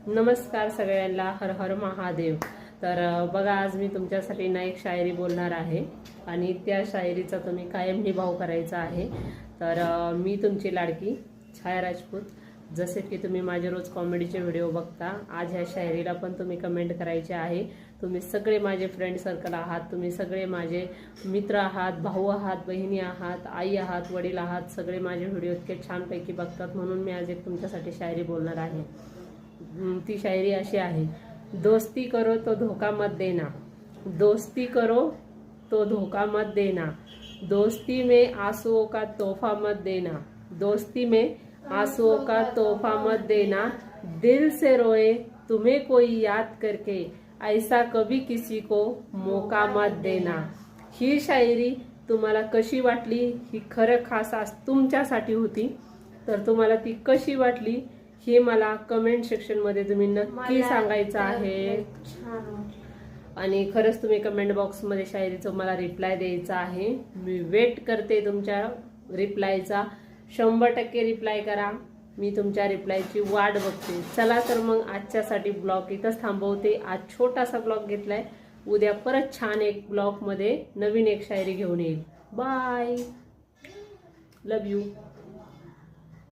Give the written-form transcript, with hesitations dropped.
नमस्कार सगळ्यांना, हर हर महादेव। तर बघा, आज मी तुमच्यासाठी ना एक शायरी बोलणार आहे आणि त्या शायरीचा तुम्ही कायम निभाव करायचा आहे। तर मी तुमची लाडकी छाया राजपूत। जसे की तुम्ही माझे रोज कॉमेडीचे व्हिडिओ बघता, आज ह्या शायरीला पण तुम्ही कमेंट करायचे आहे। तुम्ही सगळे माझे फ्रेंड सर्कल आहात, तुम्ही सगळे माझे मित्र आहात, भाऊ आहात, बहिणी आहात, आई आहात, वडील आहात, सगळे माझे व्हिडिओ इतके छानपैकी बघतात, म्हणून मी आज एक तुमच्यासाठी शायरी बोलणार आहे। ती शायरी अशी आहे, दोस्ती करो तो धोखा मत देना, दोस्ती करो तो धोखा मत देना, दोस्ती में आंसुओं का तोहफा मत देना, दोस्ती में आंसुओं का तोहफा मत देना, दिल से रोए तुम्हें कोई याद करके, ऐसा कभी किसी को मौका मत देना। ही शायरी तुम्हाला कशी वाटली? ही खरं खास आज तुमच्यासाठी होती। तर तुम्हाला ती कशी वाटली हे मला कमेंट सेक्शन मध्ये तुम्ही नक्की सांगायचं आहे। आणि खरंच तुम्ही कमेंट बॉक्स मध्ये शायरीचं मला रिप्लाय द्यायचा आहे। मी वेट करते तुमच्या रिप्लायचा। 100% रिप्लाय करा, मी तुमच्या रिप्लायची वाट बघते। चला तर मग आजच्यासाठी ब्लॉग इथंच थांबवते। आज छोटासा ब्लॉग घेतलाय, उद्या परत छान एक ब्लॉग मध्ये नवीन एक शायरी घेऊन येईल। Bye, love you.